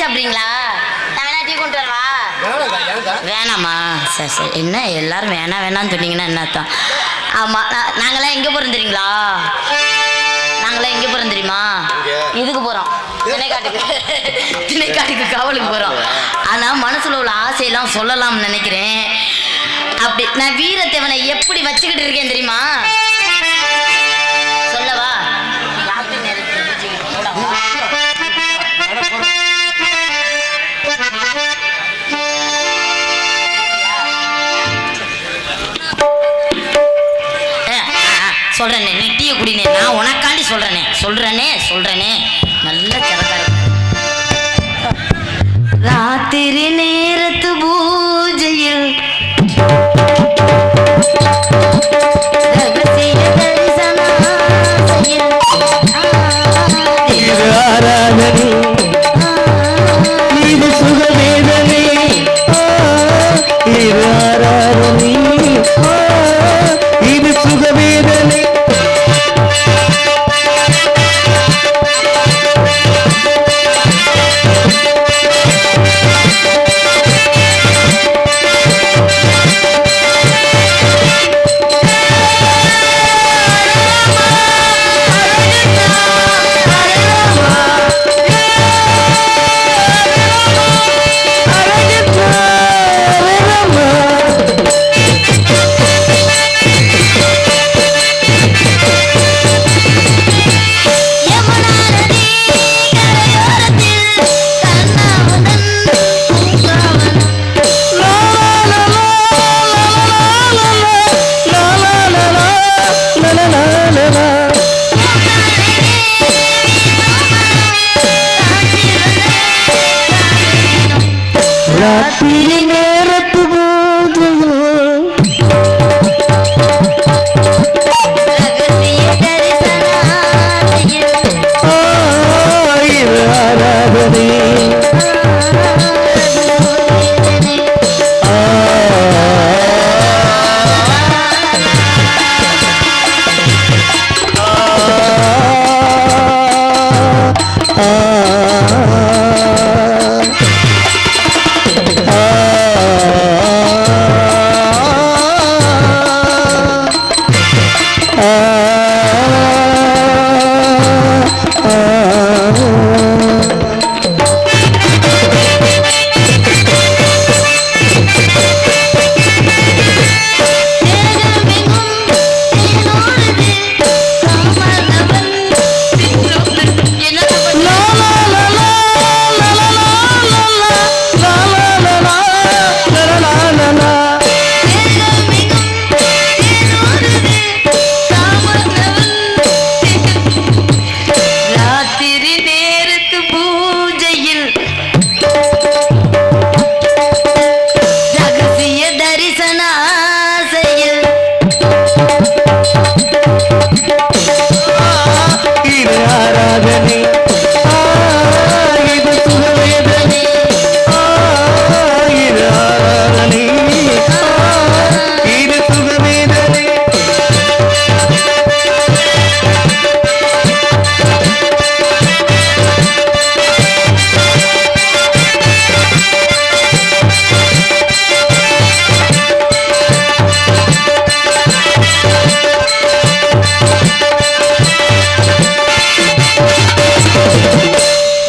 சாப்பிட்றீங்களா? நான் வேணா டீ கொண்டு வரவா? வேணாமா? சரி சரி. என்ன எல்லாரும் வேணான்னு சொன்னீங்கன்னா என்ன அர்த்தம்? ஆமாம், நாங்களாம் எங்கே போகிறோம் தெரியுங்களா? நாங்களாம் எங்கே போகிறோம் தெரியுமா? இதுக்கு போகிறோம், திணைக்காட்டுக்கு காவலுக்கு போகிறோம். ஆனால் மனசில் உள்ள ஆசையெல்லாம் சொல்லலாம்னு நினைக்கிறேன். அப்படி நான் வீரத்தேவனை எப்படி வச்சுக்கிட்டு இருக்கேன் தெரியுமா? சொல்லவா? சொல்றேனே, நீ டீயை குடினே. நான் உனக்காண்டி சொல்றேனே நல்ல சரக்கா இருக்கு. ராத்திரி நேரத்து பூஜையில்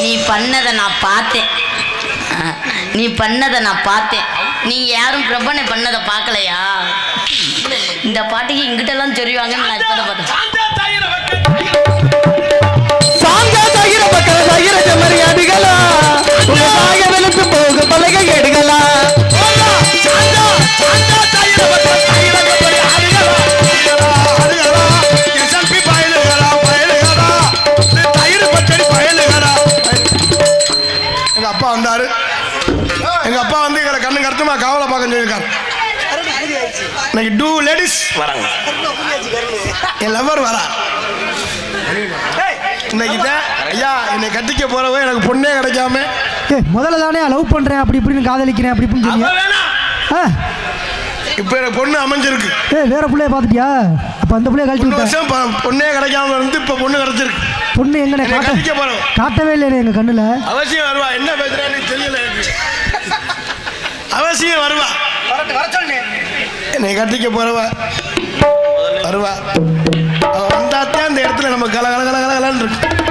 நீ பண்ணதை நான் பார்த்தேன். நீங்க யாரும் பிரபனை பண்ணதை பார்க்கலையா? இந்த பாட்டுக்கு இங்கிட்டெல்லாம் சொல்லுவாங்கன்னு நான் இப்பதான் பார்த்தேன். எங்க அப்பா வந்தாரு. எங்க அப்பா வந்து எங்களை கண்ணு கருத்துமா காவலை பார்க்க சொல்லியிருக்காரு. இன்னைக்கு 2 லேடிஸ் வராங்க. என் லவர் வரா. இன்னைக்கு தான் ஐயா என்னை கட்டிக்க போறவ எனக்கு பொண்ணே கிடைக்காம முதல்ல தானே லவ் பண்றேன் அப்படி இப்படின்னு காதலிக்கிறேன் அப்படி இப்படின்னு இப்ப எனக்கு பொண்ணு அமைஞ்சிருக்கு. வேற பிள்ளைய பாத்துட்டியா? அப்ப அந்த பிள்ளைய கழிச்சு வருஷம் பொண்ணே கிடைக்காம இருந்து இப்ப பொண்ணு கிடைச்சிருக்கு. பொண்ணு எங்கனே காட்டவே இல்லையே எங்க கண்ணுல. அவசியம் வருவா. என்ன பேசுறேன் அவசியம் வருவா. என்னை கட்டிக்க போறவா வருவா. அவ வந்தாத்தான் இந்த இடத்துல நம்ம கலகலன்னு இருக்கு.